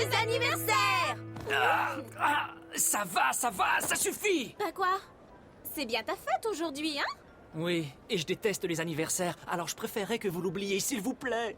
Joyeux anniversaire! Ça va, ça suffit! Bah quoi? C'est bien ta fête aujourd'hui, hein? Oui, et je déteste les anniversaires, alors je préférerais que vous l'oubliez, s'il vous plaît.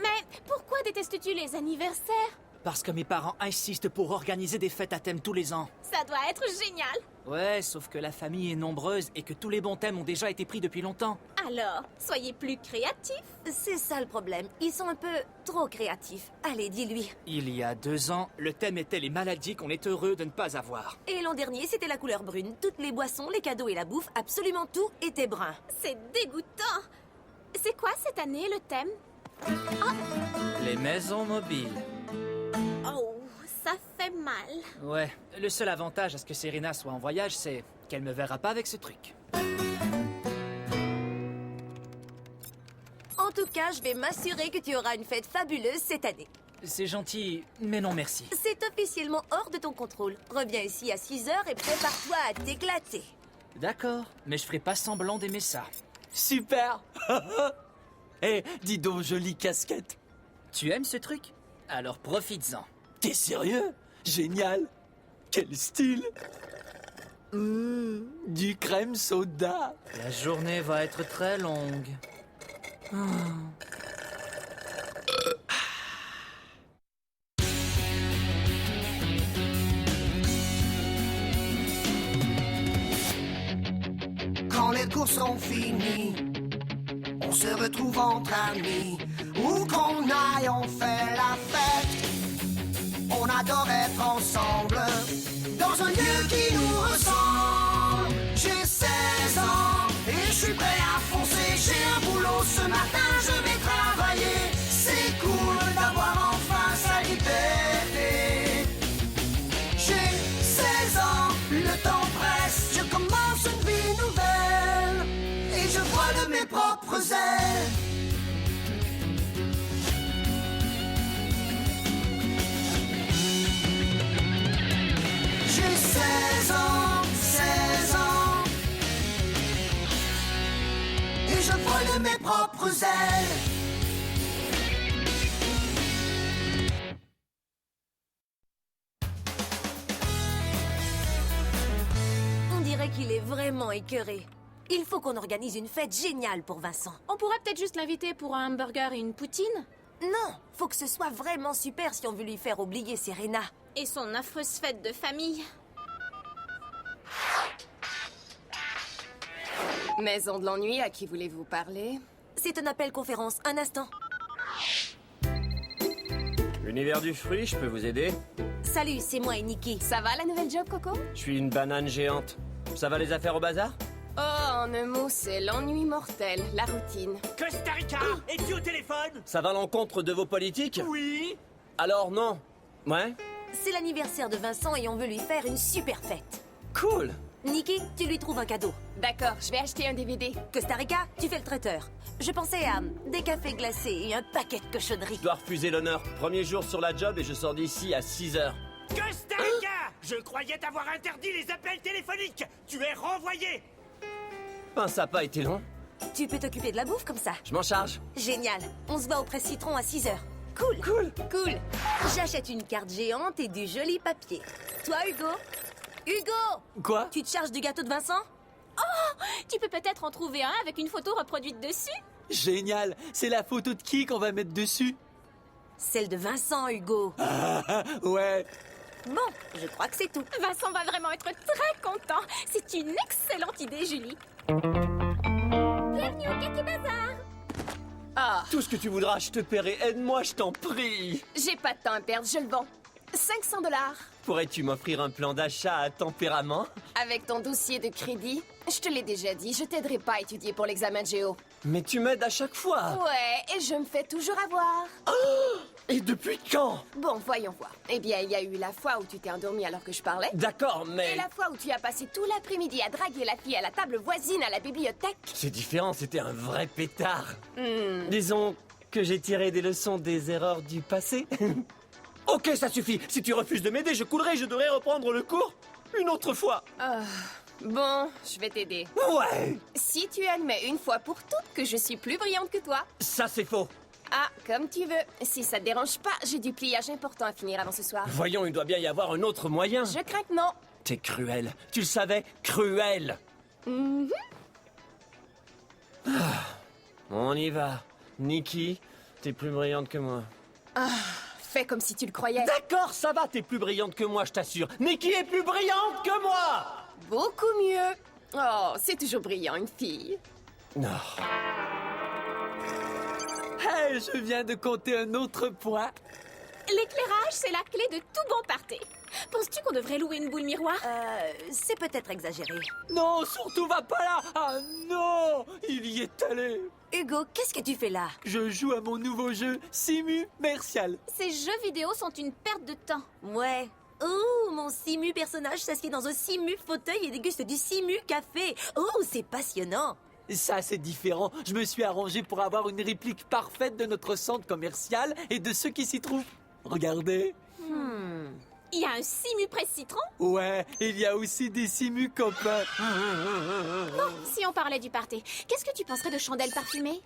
Mais pourquoi détestes-tu les anniversaires? Parce que mes parents insistent pour organiser des fêtes à thème tous les ans. Ça doit être génial! Ouais, sauf que la famille est nombreuse et que tous les bons thèmes ont déjà été pris depuis longtemps. Alors, soyez plus créatifs. C'est ça le problème. Ils sont un peu trop créatifs. Allez, dis-lui. Il y a 2 ans, le thème était les maladies qu'on est heureux de ne pas avoir. Et l'an dernier, c'était la couleur brune. Toutes les boissons, les cadeaux et la bouffe, absolument tout était brun. C'est dégoûtant! C'est quoi cette année le thème? Les maisons mobiles. Oh, ça fait mal. Ouais, le seul avantage à ce que Serena soit en voyage, c'est qu'elle me verra pas avec ce truc. En tout cas, je vais m'assurer que tu auras une fête fabuleuse cette année. C'est gentil, mais non merci. C'est officiellement hors de ton contrôle. Reviens ici à 6 heures et prépare-toi à t'éclater. D'accord, mais je ferai pas semblant d'aimer ça. Super. Eh, dis donc, jolie casquette. Tu aimes ce truc? Alors profites-en. T'es sérieux? Génial. Quel style. Du crème soda. La journée va être très longue. Quand les cours sont finis, on se retrouve entre amis. Où qu'on aille, on fait la fête. On adore être ensemble, dans un lieu qui nous ressemble. J'ai 16 ans et je suis prêt à foncer. J'ai un boulot ce matin, je vais travailler. C'est cool d'avoir enfin sa liberté. J'ai 16 ans, le temps presse. Je commence une vie nouvelle et je vole de mes propres ailes. J'ai 16 ans, 16 ans et je vole de mes propres ailes. On dirait qu'il est vraiment écœuré. Il faut qu'on organise une fête géniale pour Vincent. On pourrait peut-être juste l'inviter pour un hamburger et une poutine? Non, faut que ce soit vraiment super si on veut lui faire oublier Serena. Et son affreuse fête de famille. Maison de l'ennui, à qui voulez-vous parler? C'est un appel conférence, un instant. L'univers du fruit, je peux vous aider? Salut, c'est moi et Nikki. Ça va la nouvelle job, Coco? Je suis une banane géante. Ça va les affaires au bazar? Oh, en un mot, c'est l'ennui mortel, la routine. Costa Rica, es-tu au téléphone? Ça va à l'encontre de vos politiques? Oui. Alors non. Ouais? C'est l'anniversaire de Vincent et on veut lui faire une super fête. Cool. Nikki, tu lui trouves un cadeau. D'accord, je vais acheter un DVD. Costa Rica, tu fais le traiteur. Je pensais à des cafés glacés et un paquet de cochonneries. Je dois refuser l'honneur. Premier jour sur la job et je sors d'ici à 6 heures. Costa Rica, je croyais t'avoir interdit les appels téléphoniques. Tu es renvoyé. Ben, ça n'a pas été long. Tu peux t'occuper de la bouffe comme ça. Je m'en charge. Génial. On se voit au Presse Citron à 6 heures. Cool. Cool. J'achète une carte géante et du joli papier. Toi, Hugo? Hugo! Quoi? Tu te charges du gâteau de Vincent? Tu peux peut-être en trouver un avec une photo reproduite dessus? Génial. C'est la photo de qui qu'on va mettre dessus? Celle de Vincent, Hugo. Ouais. Bon, je crois que c'est tout. Vincent va vraiment être très content. C'est une excellente idée, Julie. Bienvenue au Kaki Bazar. Ah, Tout ce que tu voudras, je te paierai. Aide-moi, je t'en prie. j'ai pas de temps à perdre, je le vends. 500 $. Pourrais-tu m'offrir un plan d'achat à tempérament? Avec ton dossier de crédit, je te l'ai déjà dit, je t'aiderai pas à étudier pour l'examen de géo. Mais tu m'aides à chaque fois. Ouais, et je me fais toujours avoir. Et depuis quand? Bon, voyons voir. Eh bien, il y a eu la fois où tu t'es endormi alors que je parlais. D'accord, mais... Et la fois où tu as passé tout l'après-midi à draguer la fille à la table voisine à la bibliothèque. C'est différent, c'était un vrai pétard. Disons que j'ai tiré des leçons des erreurs du passé. Ok, ça suffit. Si tu refuses de m'aider, je coulerai, je devrais reprendre le cours une autre fois. Bon, je vais t'aider. Ouais, Si tu admets une fois pour toutes que je suis plus brillante que toi, ça c'est faux. Ah, comme tu veux. Si ça te dérange pas, j'ai du pliage important à finir avant ce soir. Voyons, il doit bien y avoir un autre moyen. Je crains que non. T'es cruel. Tu le savais? Cruel. On y va. Nikki, t'es plus brillante que moi. Fais comme si tu le croyais. D'accord, ça va, t'es plus brillante que moi, je t'assure. Nikki est plus brillante que moi. Beaucoup mieux. Oh, c'est toujours brillant, une fille. Non. Hey, je viens de compter un autre point. L'éclairage, c'est la clé de tout bon party. Penses-tu qu'on devrait louer une boule miroir? C'est peut-être exagéré. Non, surtout va pas là. Ah non, il y est allé. Hugo, qu'est-ce que tu fais là? Je joue à mon nouveau jeu, Simu Mercial. Ces jeux vidéo sont une perte de temps. Ouais. Oh, mon Simu personnage s'assied dans un Simu fauteuil et déguste du Simu café. Oh, c'est passionnant. Ça, c'est différent. Je me suis arrangé pour avoir une réplique parfaite de notre centre commercial et de ceux qui s'y trouvent. Regardez. Il y a un Simu presse citron? Ouais, il y a aussi des Simu copains. Si on parlait du party, qu'est-ce que tu penserais de chandelles parfumées?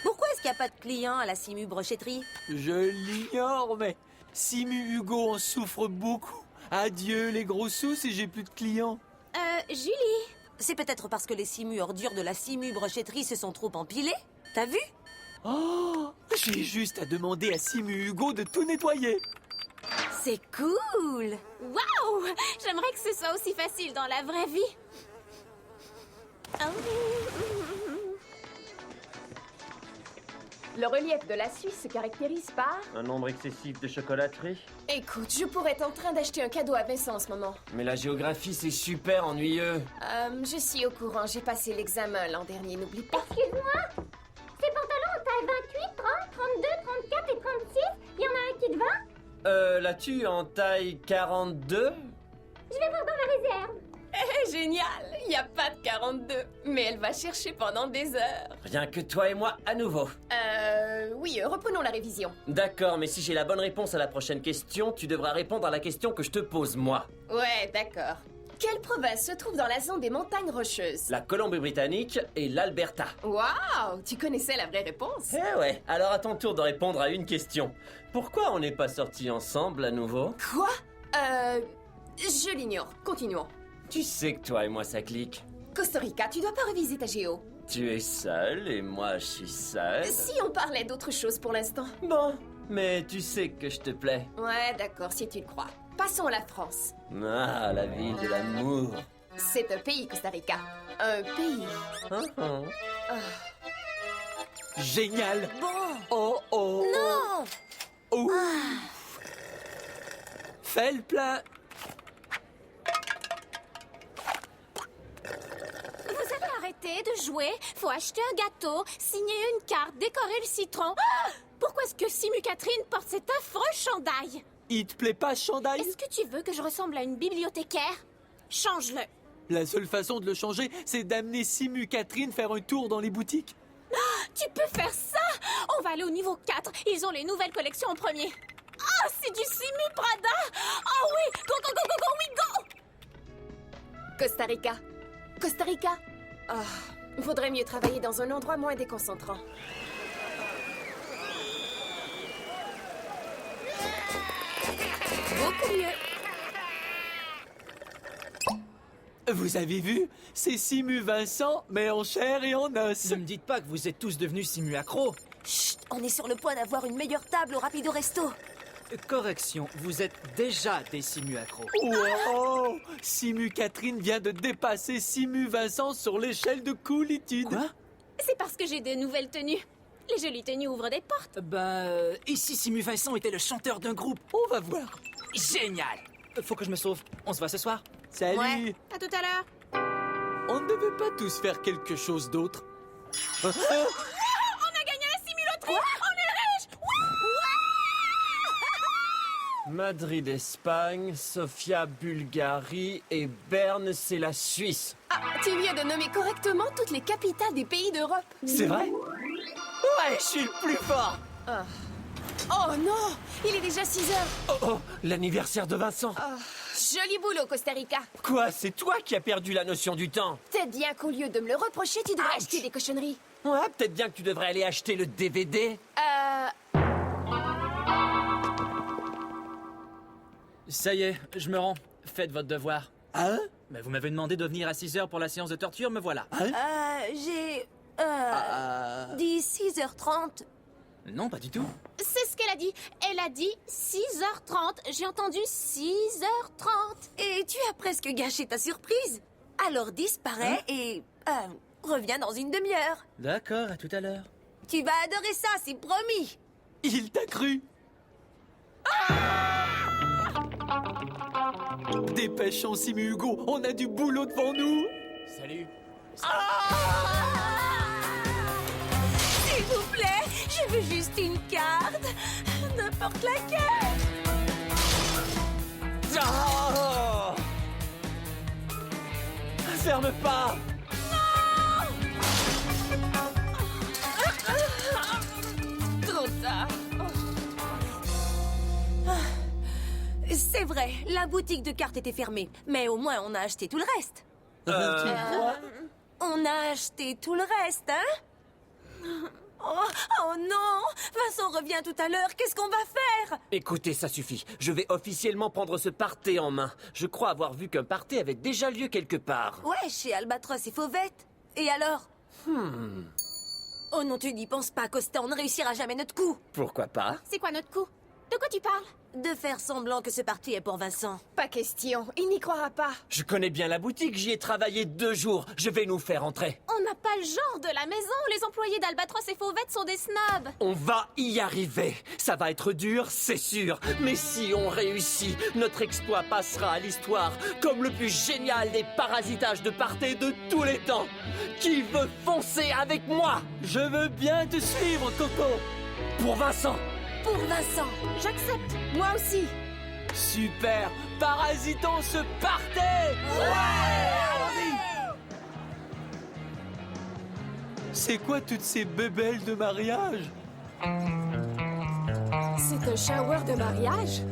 Pourquoi est-ce qu'il n'y a pas de clients à la Simu brochetterie? Je l'ignore, mais Simu Hugo en souffre beaucoup. Adieu les gros sous si j'ai plus de clients. Julie? C'est peut-être parce que les Simu ordures de la Simu brochetterie se sont trop empilées. T'as vu? Oh, j'ai juste à demander à Simu Hugo de tout nettoyer. C'est cool. Waouh! J'aimerais que ce soit aussi facile dans la vraie vie. Le relief de la Suisse se caractérise par... Un nombre excessif de chocolateries. Écoute, je pourrais être en train d'acheter un cadeau à Vincent en ce moment. Mais la géographie, c'est super ennuyeux. Je suis au courant, j'ai passé l'examen l'an dernier, n'oublie pas. Excuse-moi, ces pantalons en taille 28, 30, 32, 34 et 36, il y en a un qui te va? L'as-tu en taille 42? Je vais voir dans la réserve. Génial, il n'y a pas de 42, mais elle va chercher pendant des heures. Rien que toi et moi à nouveau. Oui, reprenons la révision. D'accord, mais si j'ai la bonne réponse à la prochaine question, tu devras répondre à la question que je te pose, moi. Ouais, d'accord. Quelle province se trouve dans la zone des montagnes rocheuses? La Colombie-Britannique et l'Alberta. Waouh, tu connaissais la vraie réponse? Eh ouais, alors à ton tour de répondre à une question. Pourquoi on n'est pas sortis ensemble à nouveau? Quoi? Je l'ignore. Continuons. Tu sais que toi et moi ça clique. Costa Rica, tu dois pas réviser ta géo. Tu es seul et moi je suis seul. Si on parlait d'autre chose pour l'instant. Bon, mais tu sais que je te plais. Ouais, d'accord, si tu le crois. Passons à la France. Ah, la ville de l'amour. C'est un pays, Costa Rica. Un pays. Génial. Bon. Oh oh. Non. Oh. Fais le plein. Vous allez arrêter de jouer? Faut acheter un gâteau, signer une carte, décorer le citron. Ah! Pourquoi est-ce que Simu Catherine porte cet affreux chandail? Il te plaît pas, chandail? Est-ce que tu veux que je ressemble à une bibliothécaire? Change-le. La seule façon de le changer, c'est d'amener Simu Catherine faire un tour dans les boutiques. Tu peux faire ça? On va aller au niveau 4. Ils ont les nouvelles collections en premier. Ah, c'est du Simu Prada! Oh oui! Go, go, go, go, go, oui, go! Costa Rica. Costa Rica? Vaudrait mieux travailler dans un endroit moins déconcentrant. Beaucoup mieux. Vous avez vu? C'est Simu Vincent, mais en chair et en os. Ne me dites pas que vous êtes tous devenus simu-accros. Chut, on est sur le point d'avoir une meilleure table au Rapido Resto. Correction, vous êtes déjà des simu-accros. Wow! Simu Catherine vient de dépasser Simu Vincent sur l'échelle de coolitude. Quoi? C'est parce que j'ai de nouvelles tenues. Les jolies tenues ouvrent des portes. Ici Simu Vincent était le chanteur d'un groupe. On va voir. Génial! Faut que je me sauve. On se voit ce soir? Salut! Ouais. À tout à l'heure. On ne devait pas tous faire quelque chose d'autre. On a gagné la simuloterie. On est riches. Madrid, Espagne, Sofia, Bulgarie et Berne, c'est la Suisse. Ah, tu viens de nommer correctement toutes les capitales des pays d'Europe. C'est vrai? Ouais, je suis le plus fort! Oh non! Il est déjà 6 heures. Oh oh, l'anniversaire de Vincent. Joli boulot, Costa Rica. Quoi, c'est toi qui as perdu la notion du temps? Peut-être bien qu'au lieu de me le reprocher, tu devrais acheter des cochonneries. Ouais, peut-être bien que tu devrais aller acheter le DVD. Ça y est, je me rends. Faites votre devoir. Hein? Mais vous m'avez demandé de venir à 6 heures pour la séance de torture, me voilà. J'ai... dit 6h30. Non, pas du tout. C'est ce qu'elle a dit. Elle a dit 6h30. J'ai entendu 6h30. Et tu as presque gâché ta surprise. Alors disparais et... reviens dans une demi-heure. D'accord, à tout à l'heure. Tu vas adorer ça, c'est promis. Il t'a cru. Dépêchons, Simu Hugo, on a du boulot devant nous. Salut. S'il vous plaît, je veux juste une carte. N'importe laquelle. Oh ferme pas. Trop tard. C'est vrai, la boutique de cartes était fermée. Mais au moins, on a acheté tout le reste. On a acheté tout le reste, hein? Oh non! Vincent revient tout à l'heure, qu'est-ce qu'on va faire? Écoutez, ça suffit. Je vais officiellement prendre ce party en main. Je crois avoir vu qu'un party avait déjà lieu quelque part. Ouais, chez Albatros et Fauvette. Et alors? Oh non, tu n'y penses pas, Costa, on ne réussira jamais notre coup. Pourquoi pas? C'est quoi notre coup? De quoi tu parles? De faire semblant que ce party est pour Vincent. Pas question, il n'y croira pas. Je connais bien la boutique, j'y ai travaillé 2 jours. Je vais nous faire entrer. On n'a pas le genre de la maison. Les employés d'Albatros et Fauvette sont des snobs. On va y arriver. Ça va être dur, c'est sûr. Mais si on réussit, notre exploit passera à l'histoire comme le plus génial des parasitages de party de tous les temps. Qui veut foncer avec moi? Je veux bien te suivre, Coco. Pour Vincent. Pour Vincent. J'accepte, moi aussi. Super. Parasitons ce party. C'est quoi toutes ces bébelles de mariage? C'est un shower de mariage?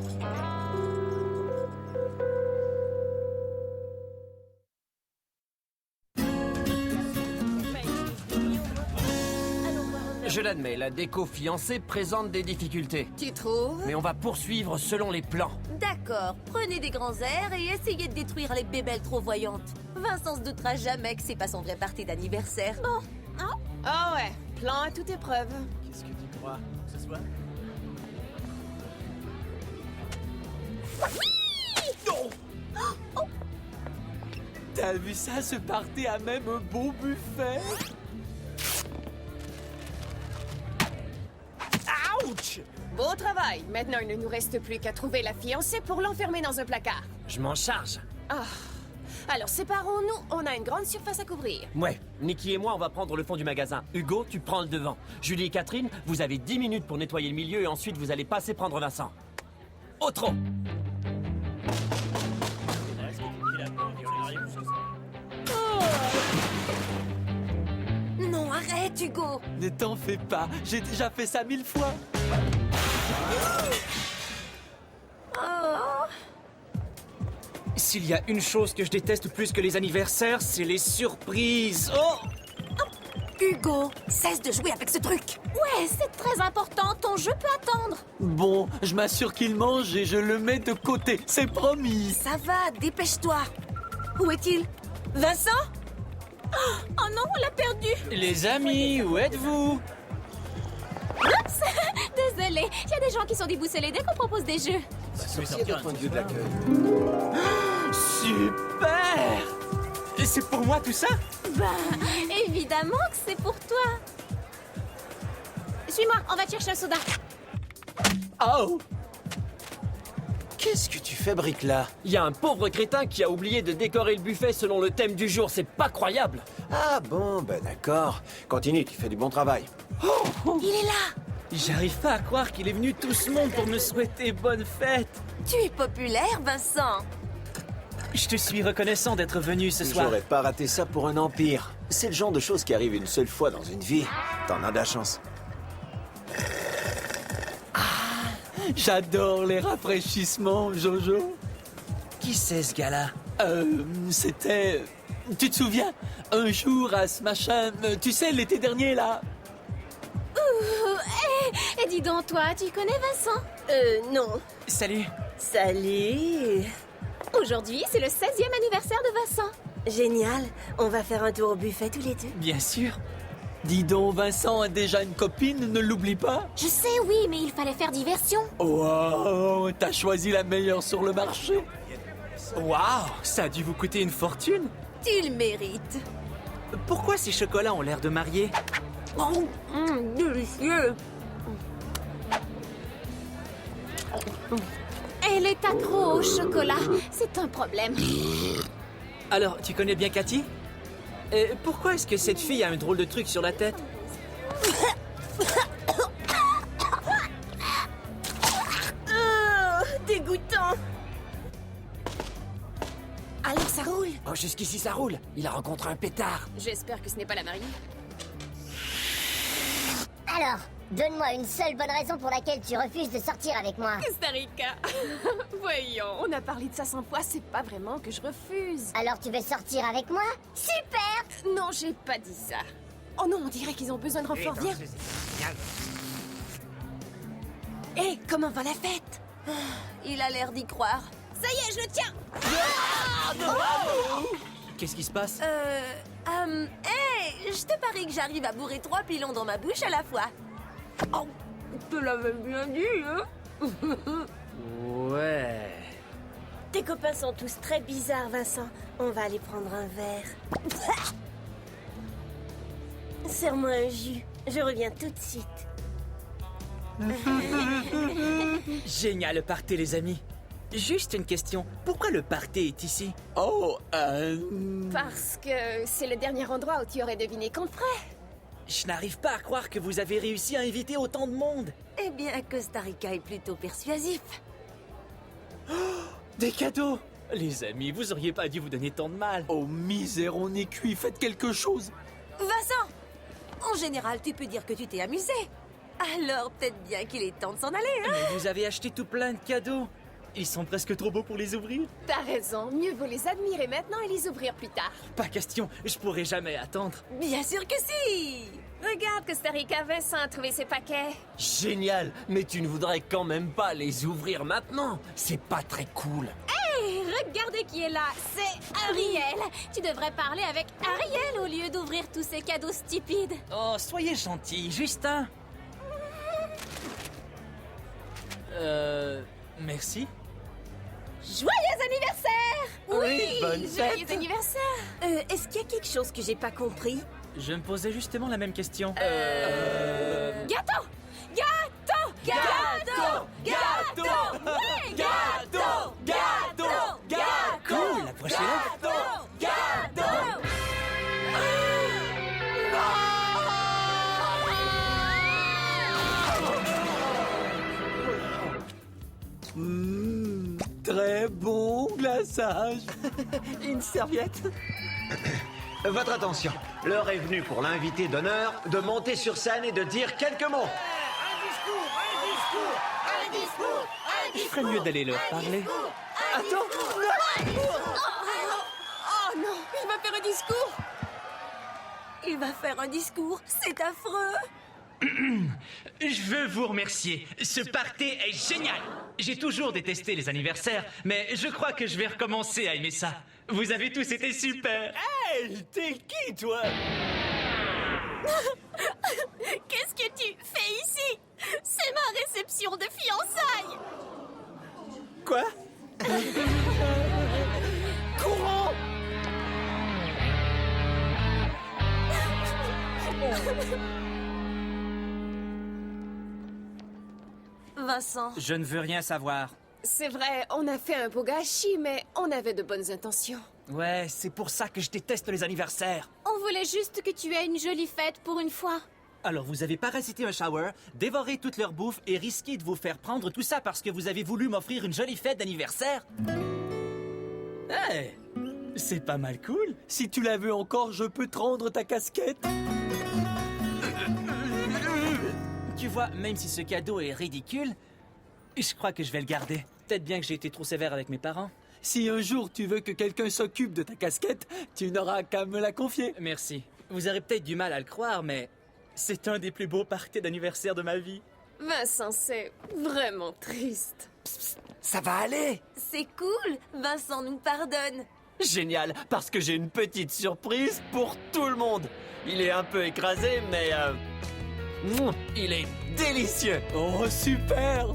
Je l'admets, la déco fiancée présente des difficultés. Tu trouves? Mais on va poursuivre selon les plans. D'accord, prenez des grands airs et essayez de détruire les bébelles trop voyantes. Vincent se doutera jamais que c'est pas son vrai party d'anniversaire. Bon, Ah ouais, plan à toute épreuve. Qu'est-ce que tu crois? Ce soir? T'as vu ça, ce party a même un beau buffet? Ouch! Beau travail. Maintenant, il ne nous reste plus qu'à trouver la fiancée pour l'enfermer dans un placard. Je m'en charge. Alors, séparons-nous. On a une grande surface à couvrir. Ouais, Nikki et moi, on va prendre le fond du magasin. Hugo, tu prends le devant. Julie et Catherine, vous avez 10 minutes pour nettoyer le milieu et ensuite vous allez passer prendre Vincent. Au trot! non, arrête, Hugo. Ne t'en fais pas, j'ai déjà fait ça 1000 fois. S'il y a une chose que je déteste plus que les anniversaires, c'est les surprises. Oh! Hugo, cesse de jouer avec ce truc. Ouais, c'est très important. Ton jeu peut attendre. Bon, je m'assure qu'il mange et je le mets de côté, c'est promis. Ça va, dépêche-toi. Où est-il? Vincent? Oh non, on l'a perdu. Les amis, où êtes-vous? Oups. Désolée. Il y a des gens qui sont déboussolés dès qu'on propose des jeux. Super! Et c'est pour moi tout ça? Bah, évidemment que c'est pour toi. Suis-moi, on va te chercher un soda. Oh! Qu'est-ce que tu fabriques là? Il y a un pauvre crétin qui a oublié de décorer le buffet selon le thème du jour, c'est pas croyable. Ah bon, ben d'accord. Continue, tu fais du bon travail. Il est là. J'arrive pas à croire qu'il est venu tout ce monde pour me souhaiter bonne fête. Tu es populaire, Vincent. Je te suis reconnaissant d'être venu ce soir. J'aurais pas raté ça pour un empire. C'est le genre de choses qui arrivent une seule fois dans une vie. T'en as de la chance. J'adore les rafraîchissements, Jojo. Qui c'est ce gars-là? C'était Tu te souviens? Un jour à ce machin, tu sais, l'été dernier, là. Et dis donc, toi, tu connais Vincent? Non. Salut. Salut. Aujourd'hui, c'est le 16e anniversaire de Vincent. Génial. On va faire un tour au buffet tous les deux. Bien sûr. Dis donc, Vincent a déjà une copine, ne l'oublie pas. Je sais, oui, mais il fallait faire diversion. Wow, t'as choisi la meilleure sur le marché. Waouh, ça a dû vous coûter une fortune. Tu le mérites. Pourquoi ces chocolats ont l'air de marier? Délicieux. Elle est accro au chocolat. C'est un problème. Alors, tu connais bien Cathy? Et pourquoi est-ce que cette fille a un drôle de truc sur la tête? Dégoûtant. Alors ça roule. Oh, jusqu'ici, ça roule. Il a rencontré un pétard. J'espère que ce n'est pas la mariée. Alors, donne-moi une seule bonne raison pour laquelle tu refuses de sortir avec moi. Costa Rica. Voyons, on a parlé de ça 100 fois, c'est pas vraiment que je refuse. Alors tu veux sortir avec moi? Super! Non, j'ai pas dit ça. Oh non, on dirait qu'ils ont besoin de renfort. Viens. Hé, comment va la fête? Il a l'air d'y croire. Ça y est, je le tiens. Qu'est-ce qui se passe? Hey, je te parie que j'arrive à bourrer 3 pilons dans ma bouche à la fois. Oh, tu l'avais bien dit, hein? Ouais... Tes copains sont tous très bizarres, Vincent. On va aller prendre un verre. Serre-moi un jus. Je reviens tout de suite. Génial le party, les amis. Juste une question. Pourquoi le party est ici? Oh, Parce que c'est le dernier endroit où tu aurais deviné qu'on le ferait. Je n'arrive pas à croire que vous avez réussi à inviter autant de monde. Eh bien, Costa Rica est plutôt persuasif. Des cadeaux! Les amis, vous auriez pas dû vous donner tant de mal. Oh, misère, on est cuit, faites quelque chose. Vincent! En général, tu peux dire que tu t'es amusé. Alors, peut-être bien qu'il est temps de s'en aller, hein? Mais vous avez acheté tout plein de cadeaux. Ils sont presque trop beaux pour les ouvrir. T'as raison, mieux vaut les admirer maintenant et les ouvrir plus tard. Pas question, je pourrais jamais attendre. Bien sûr que si! Regarde, Costa Rica, Vincent a trouvé ses paquets. Génial. Mais tu ne voudrais quand même pas les ouvrir maintenant. C'est pas très cool. Hé, regardez qui est là. C'est Ariel. Tu devrais parler avec Ariel au lieu d'ouvrir tous ces cadeaux stupides. Oh, soyez gentil, Justin. Merci. Joyeux anniversaire! Oui, bonne Joyeux anniversaire! Est-ce qu'il y a quelque chose que j'ai pas compris? Je me posais justement la même question. Gâteau! Gâteau! Gâteau! Gâteau! Ouais, gâteau! Gâteau! Gâteau! Cool, la prochaine. Gâteau! Très bon glaçage. Une serviette? Votre attention, l'heure est venue pour l'invité d'honneur de monter sur scène et de dire quelques mots. Il ferait mieux d'aller leur parler. Oh non, il va faire un discours! Il va faire un discours, c'est affreux! Je veux vous remercier. Ce party est génial. J'ai toujours détesté les anniversaires, mais je crois que je vais recommencer à aimer ça. Vous avez tous été super. Hey, t'es qui, toi? Qu'est-ce que tu fais ici? C'est ma réception de fiançailles! Quoi? Courons! Vincent, Je ne veux rien savoir. C'est vrai, on a fait un beau gâchis, mais on avait de bonnes intentions. Ouais, c'est pour ça que je déteste les anniversaires. On voulait juste que tu aies une jolie fête pour une fois. Alors, vous avez parasité un shower, dévoré toute leur bouffe et risqué de vous faire prendre tout ça parce que vous avez voulu m'offrir une jolie fête d'anniversaire? Hey! C'est pas mal cool. Si tu la veux encore, je peux te rendre ta casquette. Tu vois, même si ce cadeau est ridicule, je crois que je vais le garder. Peut-être bien que j'ai été trop sévère avec mes parents. Si un jour tu veux que quelqu'un s'occupe de ta casquette, tu n'auras qu'à me la confier. Merci. Vous aurez peut-être du mal à le croire, mais c'est un des plus beaux parties d'anniversaire de ma vie. Vincent, c'est vraiment triste. Ça va aller. C'est cool, Vincent nous pardonne. Génial, parce que j'ai une petite surprise pour tout le monde. Il est un peu écrasé, mais il est délicieux. Oh, super!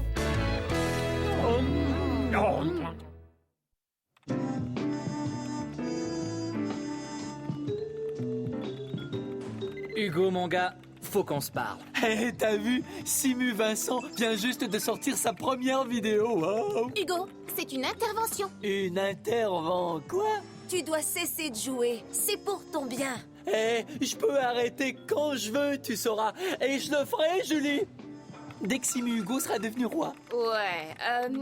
Hugo, mon gars, faut qu'on se parle. Hé, t'as vu? Simu Vincent vient juste de sortir sa première vidéo. Wow. Hugo, c'est une intervention. Une intervention, quoi? Tu dois cesser de jouer, c'est pour ton bien. Hé, je peux arrêter quand je veux, tu sauras. Et je le ferai, Julie. Dès que Simu Hugo sera devenu roi. Ouais,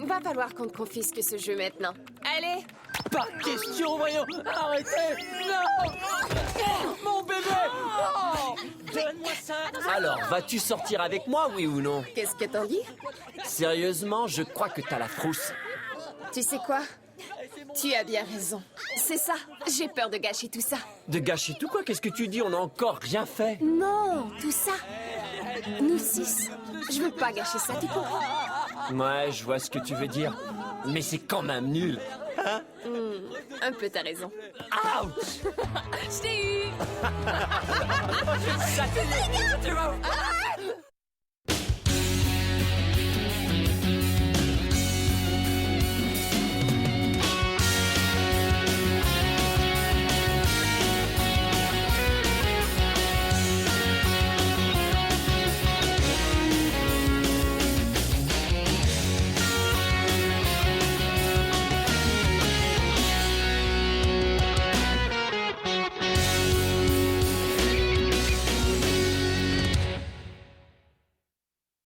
va falloir qu'on te confisque ce jeu maintenant. Allez! Pas question, voyons. Arrêtez. Non! Mon bébé! Oh! Donne-moi ça! Alors, vas-tu sortir avec moi, oui ou non? Qu'est-ce que t'en dis? Sérieusement, je crois que t'as la frousse. Tu sais quoi? Tu as bien raison. C'est ça, j'ai peur de gâcher tout ça. De gâcher tout quoi? Qu'est-ce que tu dis? On n'a encore rien fait. Non, tout ça. Nous 6. Je veux pas gâcher ça, tu comprends? Ouais, je vois ce que tu veux dire. Mais c'est quand même nul. Hein? Un peu, t'as raison. Ouch! Je t'ai eu! Ça te- Ah!